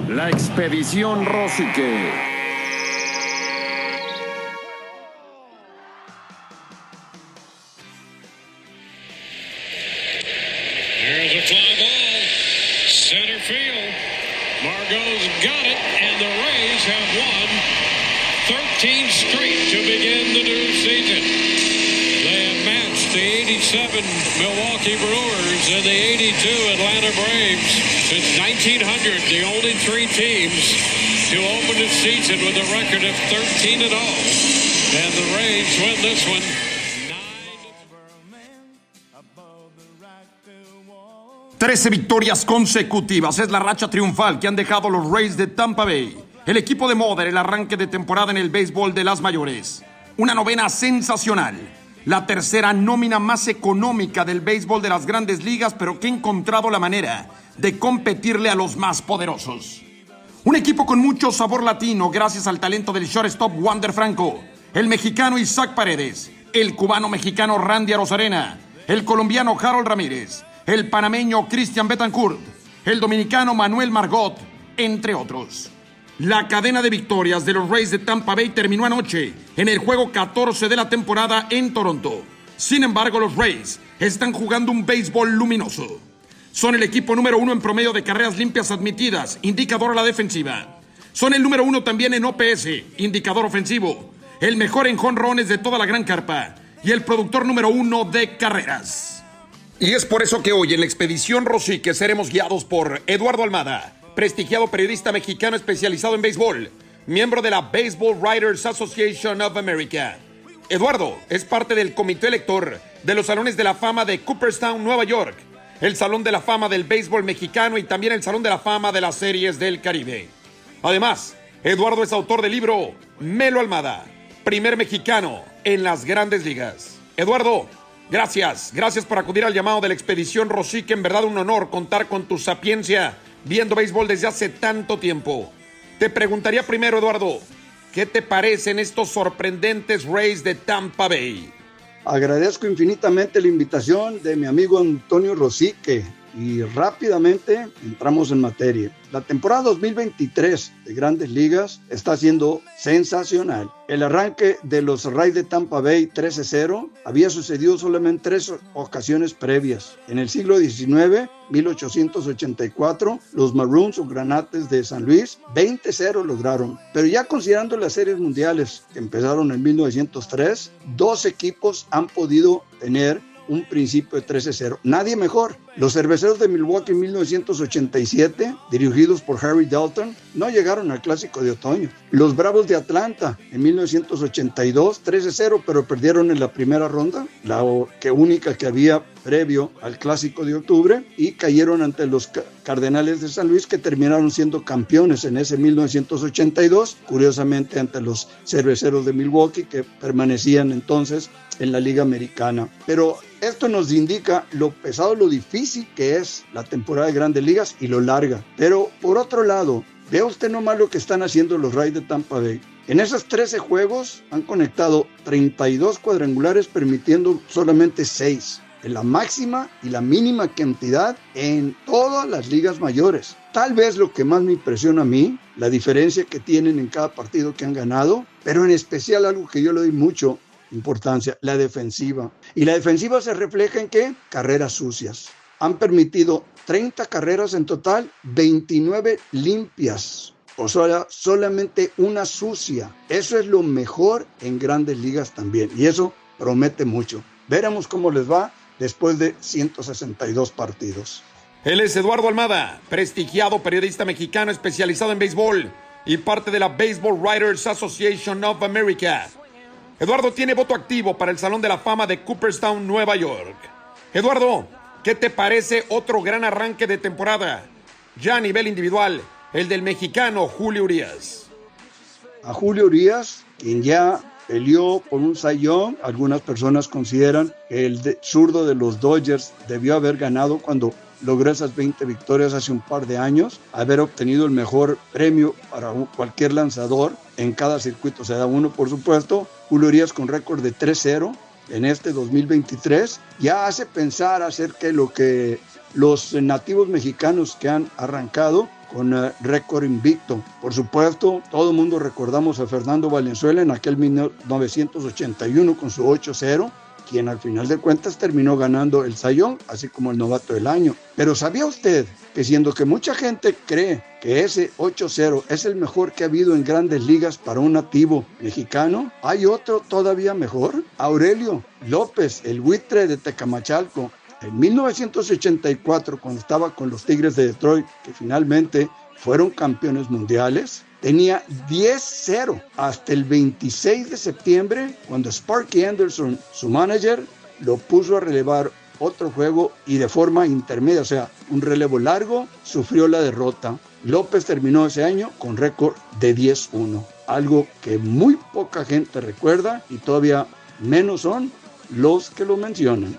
La expedición Rosique. There's a fly ball. Center field. Margot's got it, and the Rays have won 13 straight to begin the new season. They have matched the 87 Milwaukee Brewers and the 82 Atlanta Braves. Since 1900, the only three teams to open the season with a record of 13-0. And the Rays win this one. 13 victorias consecutivas es la racha triunfal que han dejado los Rays de Tampa Bay, el equipo de moda en el arranque de temporada en el béisbol de las mayores. Una novena sensacional, la tercera nómina más económica del béisbol de las grandes ligas, pero que ha encontrado la manera de competirle a los más poderosos. Un equipo con mucho sabor latino gracias al talento del shortstop Wander Franco, el mexicano Isaac Paredes, el cubano-mexicano Randy Arozarena, el colombiano Harold Ramírez, el panameño Cristian Betancourt, el dominicano Manuel Margot, entre otros. La cadena de victorias de los Rays de Tampa Bay terminó anoche en el juego 14 de la temporada en Toronto. Sin embargo, los Rays están jugando un béisbol luminoso. Son el equipo número 1 en promedio de carreras limpias admitidas, indicador a la defensiva. Son el número 1 también en OPS, indicador ofensivo. El mejor en jonrones de toda la gran carpa y el productor número 1 de carreras. Y es por eso que hoy en la expedición Rosique seremos guiados por Eduardo Almada, prestigiado periodista mexicano especializado en béisbol, miembro de la Baseball Writers Association of America. Eduardo es parte del comité elector de los Salones de la Fama de Cooperstown, Nueva York, el Salón de la Fama del Béisbol Mexicano y también el Salón de la Fama de las Series del Caribe. Además, Eduardo es autor del libro Melo Almada, primer mexicano en las grandes ligas. Eduardo, gracias por acudir al llamado de la expedición Rosique. En verdad un honor contar con tu sapiencia viendo béisbol desde hace tanto tiempo. Te preguntaría primero, Eduardo, ¿qué te parecen estos sorprendentes Rays de Tampa Bay? Agradezco infinitamente la invitación de mi amigo Antonio Rosique y rápidamente entramos en materia. La temporada 2023 de Grandes Ligas está siendo sensacional. El arranque de los Rays de Tampa Bay 13-0 había sucedido solamente en 3 ocasiones previas. En el siglo XIX, 1884, los Maroons o Granates de San Luis 20-0 lograron. Pero ya considerando las series mundiales que empezaron en 1903, 2 equipos han podido tener un principio de 13-0. Nadie mejor. Los Cerveceros de Milwaukee en 1987, dirigidos por Harry Dalton, no llegaron al Clásico de Otoño. Los Bravos de Atlanta en 1982, 13-0, pero perdieron en la primera ronda, la única que había previo al Clásico de Octubre, y cayeron ante los Cardenales de San Luis, que terminaron siendo campeones en ese 1982, curiosamente ante los Cerveceros de Milwaukee, que permanecían entonces en la Liga Americana. Pero esto nos indica lo pesado, lo difícil que es la temporada de Grandes Ligas y lo larga. Pero por otro lado, vea usted nomás lo que están haciendo los Rays de Tampa Bay. En esos 13 juegos han conectado 32 cuadrangulares, permitiendo solamente 6. En la máxima y la mínima cantidad en todas las ligas mayores. Tal vez lo que más me impresiona a mí, la diferencia que tienen en cada partido que han ganado, pero en especial algo que yo le doy mucho importancia, la defensiva. Y la defensiva se refleja en ¿qué? Carreras sucias. Han permitido 30 carreras en total, 29 limpias. O sea, solamente una sucia. Eso es lo mejor en Grandes Ligas también. Y eso promete mucho. Veremos cómo les va después de 162 partidos. Él es Eduardo Almada, prestigiado periodista mexicano especializado en béisbol y parte de la Baseball Writers Association of America. Eduardo tiene voto activo para el Salón de la Fama de Cooperstown, Nueva York. Eduardo, ¿qué te parece otro gran arranque de temporada? Ya a nivel individual, el del mexicano Julio Urias. A Julio Urias, quien ya peleó por un Cy Young, algunas personas consideran que el zurdo de los Dodgers debió haber ganado cuando logró esas 20 victorias hace un par de años, haber obtenido el mejor premio para cualquier lanzador. En cada circuito se da uno, por supuesto. Julio Urias con récord de 3-0 en este 2023 ya hace pensar acerca de lo que los nativos mexicanos que han arrancado con récord invicto. Por supuesto, todo el mundo recordamos a Fernando Valenzuela en aquel 1981 con su 8-0, quien al final de cuentas terminó ganando el Cy Young, así como el novato del año. Pero ¿sabía usted que siendo que mucha gente cree que ese 8-0 es el mejor que ha habido en grandes ligas para un nativo mexicano, hay otro todavía mejor? Aurelio López, el buitre de Tecamachalco, en 1984, cuando estaba con los Tigres de Detroit, que finalmente fueron campeones mundiales, tenía 10-0 hasta el 26 de septiembre, cuando Sparky Anderson, su manager, lo puso a relevar otro juego y de forma intermedia, o sea, un relevo largo, sufrió la derrota. López terminó ese año con récord de 10-1, algo que muy poca gente recuerda y todavía menos son los que lo mencionan.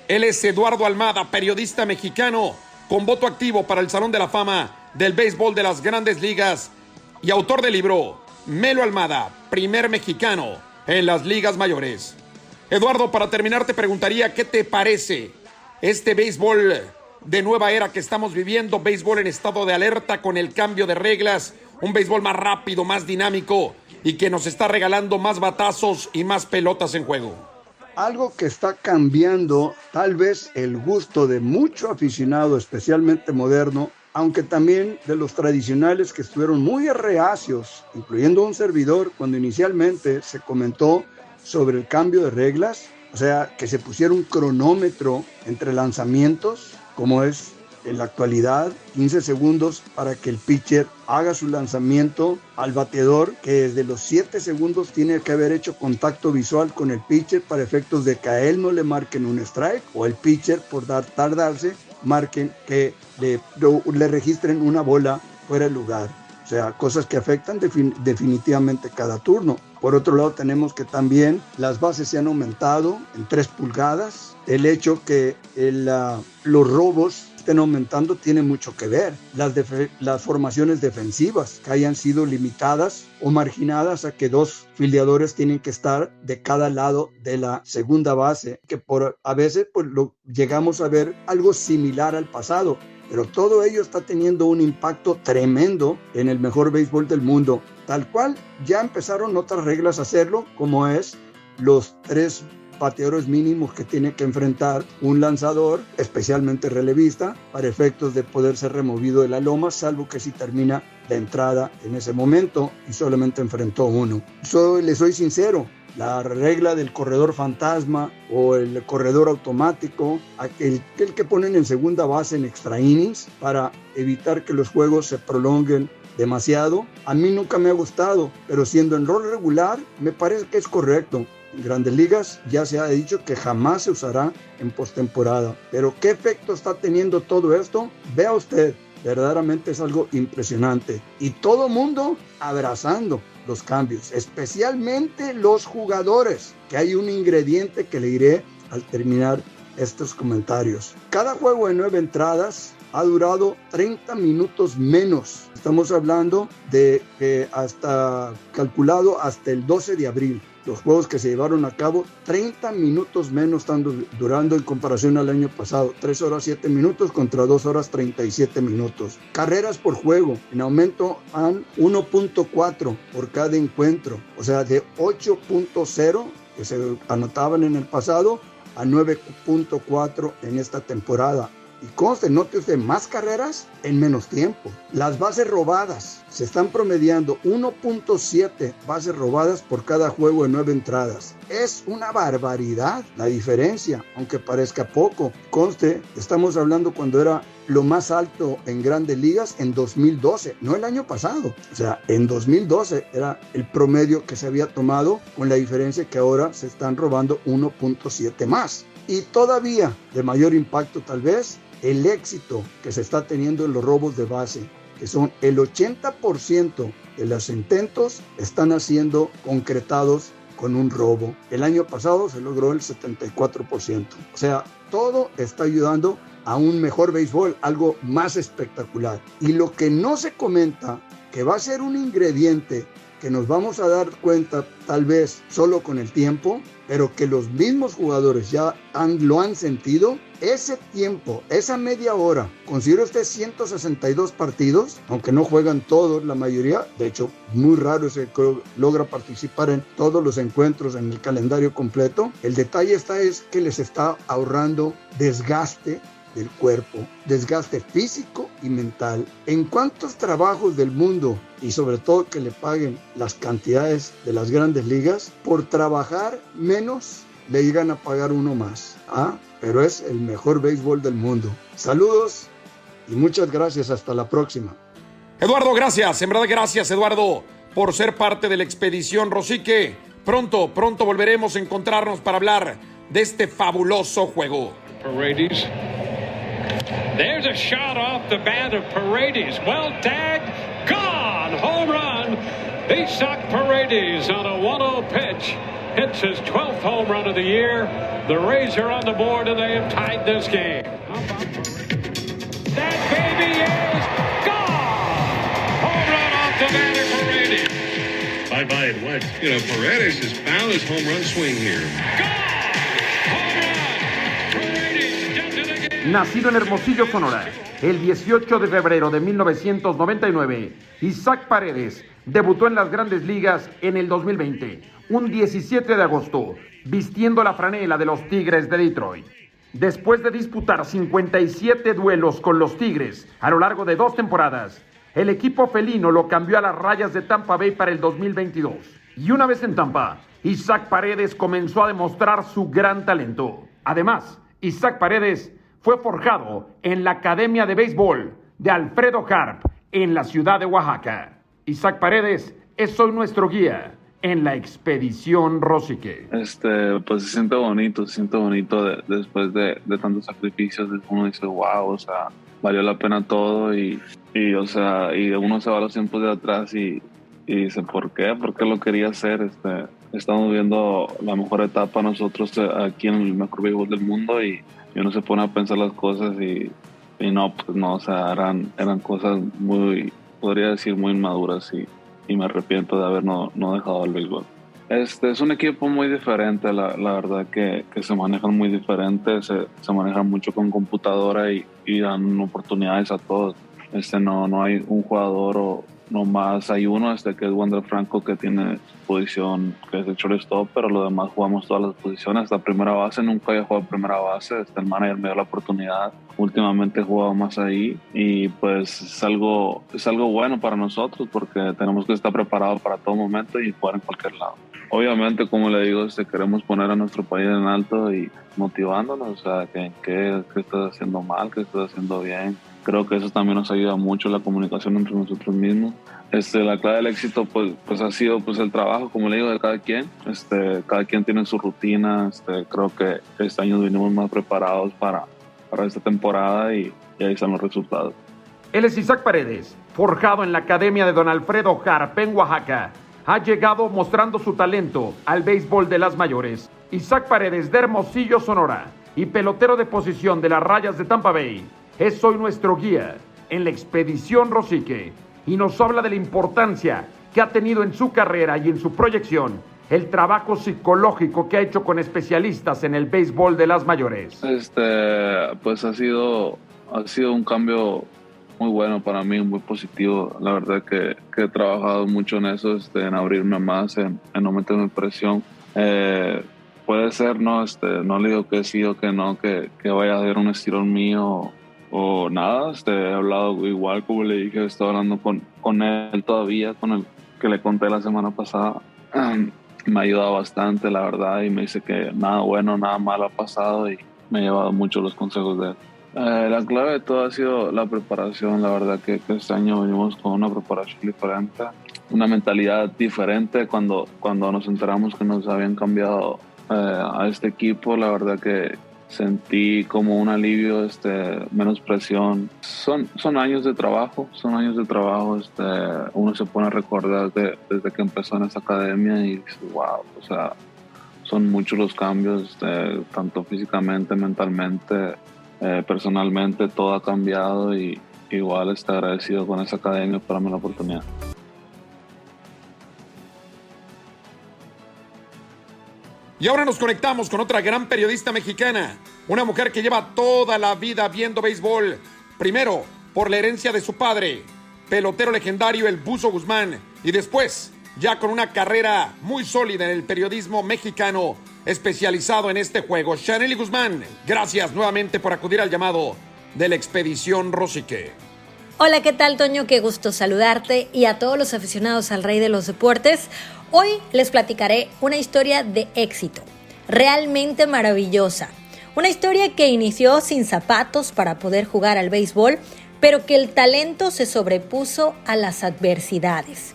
Él es Eduardo Almada, periodista mexicano, con voto activo para el Salón de la Fama del Béisbol de las Grandes Ligas y autor del libro Melo Almada, primer mexicano en las ligas mayores. Eduardo, para terminar te preguntaría ¿qué te parece este béisbol de nueva era que estamos viviendo? Béisbol en estado de alerta con el cambio de reglas, un béisbol más rápido, más dinámico y que nos está regalando más batazos y más pelotas en juego. Algo que está cambiando tal vez el gusto de mucho aficionado, especialmente moderno, aunque también de los tradicionales que estuvieron muy reacios, incluyendo un servidor, cuando inicialmente se comentó sobre el cambio de reglas, o sea, que se pusiera un cronómetro entre lanzamientos, como es en la actualidad, 15 segundos para que el pitcher haga su lanzamiento al bateador, que desde los 7 segundos tiene que haber hecho contacto visual con el pitcher para efectos de que a él no le marquen un strike, o el pitcher por tardarse marquen que le registren una bola fuera de lugar. O sea, cosas que afectan definitivamente cada turno. Por otro lado, tenemos que también las bases se han aumentado en 3 pulgadas. El hecho que los robos estén aumentando tiene mucho que ver. Las formaciones defensivas que hayan sido limitadas o marginadas a que 2 filiadores tienen que estar de cada lado de la segunda base, que a veces pues, lo llegamos a ver algo similar al pasado. Pero todo ello está teniendo un impacto tremendo en el mejor béisbol del mundo. Tal cual, ya empezaron otras reglas a hacerlo, como es los 3 bateadores mínimos que tiene que enfrentar un lanzador, especialmente relevista, para efectos de poder ser removido de la loma, salvo que si termina la entrada en ese momento y solamente enfrentó uno. Le soy sincero, la regla del corredor fantasma o el corredor automático, el que ponen en segunda base en extra innings para evitar que los juegos se prolonguen demasiado, a mí nunca me ha gustado, pero siendo en rol regular me parece que es correcto. En Grandes Ligas ya se ha dicho que jamás se usará en postemporada, pero ¿qué efecto está teniendo todo esto? Vea usted, verdaderamente es algo impresionante y todo mundo abrazando los cambios, especialmente los jugadores, que hay un ingrediente que le diré al terminar estos comentarios. Cada juego de 9 entradas ha durado 30 minutos menos. Estamos hablando de que calculado hasta el 12 de abril. Los juegos que se llevaron a cabo, 30 minutos menos están durando en comparación al año pasado. 3 horas 7 minutos contra 2 horas 37 minutos. Carreras por juego, en aumento a 1.4 por cada encuentro. O sea, de 8.0 que se anotaban en el pasado a 9.4 en esta temporada. Y conste, note usted, más carreras en menos tiempo. Las bases robadas se están promediando 1.7 bases robadas por cada juego de 9 entradas. Es una barbaridad la diferencia, aunque parezca poco. Conste, estamos hablando cuando era lo más alto en Grandes Ligas en 2012, no el año pasado. O sea, en 2012 era el promedio que se había tomado, con la diferencia que ahora se están robando 1.7 más. Y todavía de mayor impacto tal vez, el éxito que se está teniendo en los robos de base, que son el 80% de los intentos están siendo concretados con un robo. El año pasado se logró el 74%. O sea, todo está ayudando a un mejor béisbol, algo más espectacular. Y lo que no se comenta, que va a ser un ingrediente que nos vamos a dar cuenta tal vez solo con el tiempo, pero que los mismos jugadores ya lo han sentido. Ese tiempo, esa media hora, considera usted 162 partidos, aunque no juegan todos, la mayoría, de hecho muy raro es el que logra participar en todos los encuentros en el calendario completo. El detalle es que les está ahorrando desgaste del cuerpo, desgaste físico y mental. ¿En cuántos trabajos del mundo, y sobre todo que le paguen las cantidades de las grandes ligas, por trabajar menos le llegan a pagar uno más? Pero es el mejor béisbol del mundo. Saludos y muchas gracias. Hasta la próxima. Eduardo, gracias. En verdad, gracias, Eduardo, por ser parte de la expedición Rosique. Pronto volveremos a encontrarnos para hablar de este fabuloso juego. Paredes. There's a shot off the bat of Paredes. Well tagged. Gone. Home run. Isaac Paredes on a 1-0 pitch. Hits his 12th home run of the year. The Rays are on the board and they have tied this game. That baby is gone. Home run off the bat of Paredes. Bye-bye it went. You know, Paredes has found his home run swing here. Gone. Home run. Paredes down to the game. Nacido en Hermosillo, Sonora, el 18 de febrero de 1999, Isaac Paredes debutó en las Grandes Ligas en el 2020, un 17 de agosto, vistiendo la franela de los Tigres de Detroit. Después de disputar 57 duelos con los Tigres a lo largo de 2 temporadas, el equipo felino lo cambió a las Rayas de Tampa Bay para el 2022. Y una vez en Tampa, Isaac Paredes comenzó a demostrar su gran talento. Además, Isaac Paredes fue forjado en la Academia de Béisbol de Alfredo Harp en la ciudad de Oaxaca. Isaac Paredes es hoy nuestro guía en la expedición Rosique. Pues se siente bonito después de tantos sacrificios. Uno dice, wow, o sea, valió la pena todo y o sea, y uno se va a los tiempos de atrás y dice, ¿por qué? ¿Por qué lo quería hacer? Estamos viendo la mejor etapa nosotros aquí en el mejor béisbol del mundo y uno se pone a pensar las cosas y no, pues no, o sea, eran cosas muy, podría decir, muy inmaduras y me arrepiento de haber no dejado el béisbol. Es un equipo muy diferente, la verdad que se manejan muy diferente, se manejan mucho con computadora y dan oportunidades a todos. No hay un jugador o no más, hay uno que es Wander Franco que tiene su posición que es el shortstop, pero lo demás jugamos todas las posiciones. La primera base, nunca había jugado primera base, el manager me dio la oportunidad, últimamente he jugado más ahí y pues es algo bueno para nosotros porque tenemos que estar preparados para todo momento y jugar en cualquier lado. Obviamente, como le digo, queremos poner a nuestro país en alto y motivándonos, o sea, qué estás haciendo mal, qué estás haciendo bien. Creo que eso también nos ayuda mucho, la comunicación entre nosotros mismos. La clave del éxito pues ha sido pues el trabajo, como le digo, de cada quien. Cada quien tiene su rutina. Creo que este año venimos más preparados para esta temporada y ahí están los resultados. Él es Isaac Paredes, forjado en la Academia de Don Alfredo Harp en Oaxaca. Ha llegado mostrando su talento al béisbol de las mayores. Isaac Paredes, de Hermosillo, Sonora, y pelotero de posición de las Rayas de Tampa Bay, es hoy nuestro guía en la expedición Rosique y nos habla de la importancia que ha tenido en su carrera y en su proyección el trabajo psicológico que ha hecho con especialistas en el béisbol de las mayores. Pues ha sido un cambio muy bueno para mí, muy positivo. La verdad que he trabajado mucho en eso, en abrirme más, en no meterme presión. Puede ser, no le digo que sí o que no, que vaya a hacer un estirón mío o nada. He hablado igual, como le dije, estoy hablando con él todavía, con el que le conté la semana pasada. Me ha ayudado bastante, la verdad, y me dice que nada bueno, nada malo ha pasado y me ha llevado mucho los consejos de él. La clave de todo ha sido la preparación. La verdad que este año venimos con una preparación diferente, una mentalidad diferente. Cuando nos enteramos que nos habían cambiado a este equipo, la verdad que sentí como un alivio, menos presión. Son años de trabajo, uno se pone a recordar desde que empezó en esta academia y dice, wow, o sea, son muchos los cambios, tanto físicamente, mentalmente, personalmente, todo ha cambiado y igual agradecido con esa academia por darme la oportunidad. Y ahora nos conectamos con otra gran periodista mexicana, una mujer que lleva toda la vida viendo béisbol, primero por la herencia de su padre, pelotero legendario el Buzo Guzmán, y después ya con una carrera muy sólida en el periodismo mexicano, especializado en este juego. Shanely Guzmán, gracias nuevamente por acudir al llamado de la Expedición Rosique. Hola, ¿qué tal, Toño? Qué gusto saludarte y a todos los aficionados al Rey de los Deportes. Hoy les platicaré una historia de éxito, realmente maravillosa. Una historia que inició sin zapatos para poder jugar al béisbol, pero que el talento se sobrepuso a las adversidades.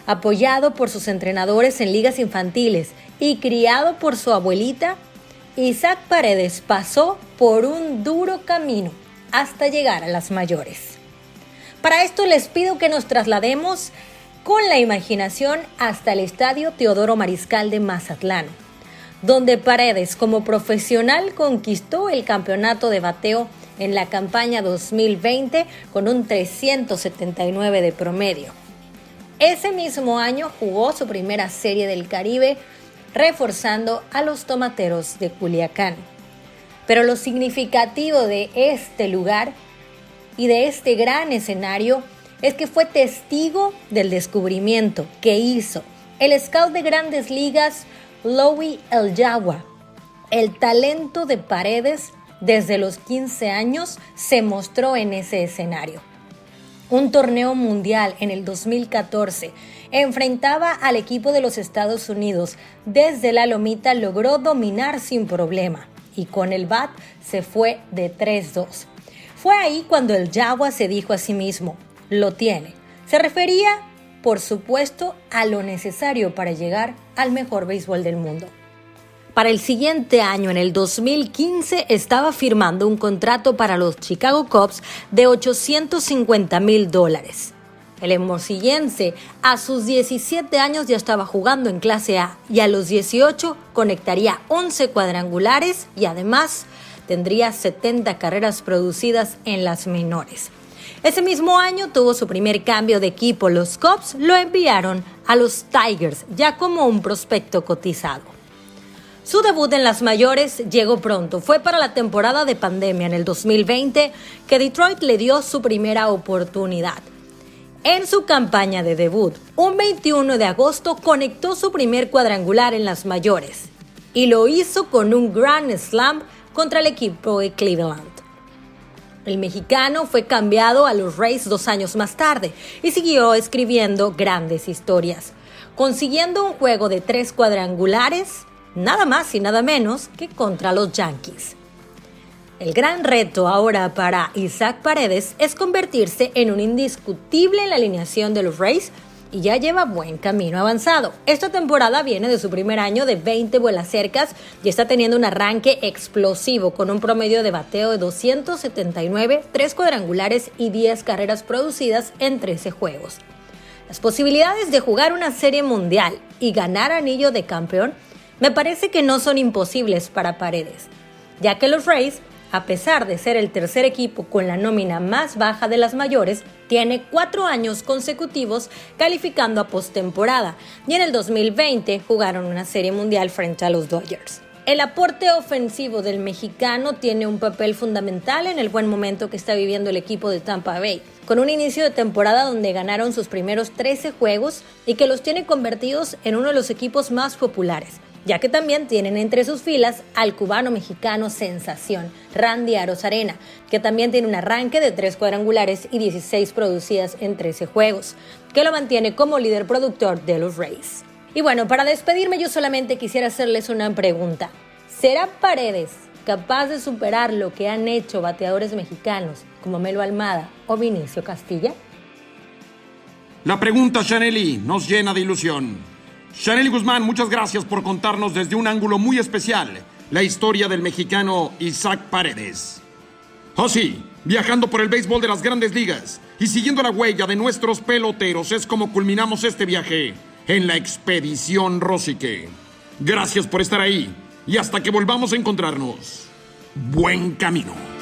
Apoyado por sus entrenadores en ligas infantiles y criado por su abuelita, Isaac Paredes pasó por un duro camino hasta llegar a las mayores. Para esto les pido que nos traslademos con la imaginación hasta el Estadio Teodoro Mariscal de Mazatlán, donde Paredes como profesional conquistó el campeonato de bateo en la campaña 2020 con un 379 de promedio. Ese mismo año jugó su primera Serie del Caribe, reforzando a los Tomateros de Culiacán. Pero lo significativo de este lugar y de este gran escenario es que fue testigo del descubrimiento que hizo el scout de Grandes Ligas, Lowy El Jagua. El talento de Paredes desde los 15 años se mostró en ese escenario. Un torneo mundial en el 2014 enfrentaba al equipo de los Estados Unidos. Desde la lomita logró dominar sin problema y con el bat se fue de 3-2. Fue ahí cuando el Jagua se dijo a sí mismo, lo tiene. Se refería, por supuesto, a lo necesario para llegar al mejor béisbol del mundo. Para el siguiente año, en el 2015, estaba firmando un contrato para los Chicago Cubs de $850,000. El hermosillense a sus 17 años ya estaba jugando en Clase A y a los 18 conectaría 11 cuadrangulares y además tendría 70 carreras producidas en las menores. Ese mismo año tuvo su primer cambio de equipo. Los Cubs lo enviaron a los Tigers ya como un prospecto cotizado. Su debut en las mayores llegó pronto. Fue para la temporada de pandemia en el 2020 que Detroit le dio su primera oportunidad. En su campaña de debut, un 21 de agosto conectó su primer cuadrangular en las mayores y lo hizo con un Grand Slam contra el equipo de Cleveland. El mexicano fue cambiado a los Rays 2 años más tarde y siguió escribiendo grandes historias, consiguiendo un juego de 3 cuadrangulares, nada más y nada menos que contra los Yankees. El gran reto ahora para Isaac Paredes es convertirse en un indiscutible en la alineación de los Rays y ya lleva buen camino avanzado. Esta temporada viene de su primer año de 20 vuelacercas y está teniendo un arranque explosivo con un promedio de bateo de 279, 3 cuadrangulares y 10 carreras producidas en 13 juegos. Las posibilidades de jugar una serie mundial y ganar anillo de campeón me parece que no son imposibles para Paredes, ya que los Rays, a pesar de ser el tercer equipo con la nómina más baja de las mayores, tiene 4 años consecutivos calificando a postemporada y en el 2020 jugaron una serie mundial frente a los Dodgers. El aporte ofensivo del mexicano tiene un papel fundamental en el buen momento que está viviendo el equipo de Tampa Bay, con un inicio de temporada donde ganaron sus primeros 13 juegos y que los tiene convertidos en uno de los equipos más populares, ya que también tienen entre sus filas al cubano-mexicano sensación, Randy Arozarena, que también tiene un arranque de 3 cuadrangulares y 16 producidas en 13 juegos, que lo mantiene como líder productor de los Rays. Y bueno, para despedirme yo solamente quisiera hacerles una pregunta. ¿Será Paredes capaz de superar lo que han hecho bateadores mexicanos como Melo Almada o Vinicio Castilla? La pregunta, Shanely, nos llena de ilusión. Shanely Guzmán, muchas gracias por contarnos desde un ángulo muy especial la historia del mexicano Isaac Paredes. Oh sí, viajando por el béisbol de las Grandes Ligas y siguiendo la huella de nuestros peloteros es como culminamos este viaje en la Expedición Rosique. Gracias por estar ahí y hasta que volvamos a encontrarnos. Buen camino.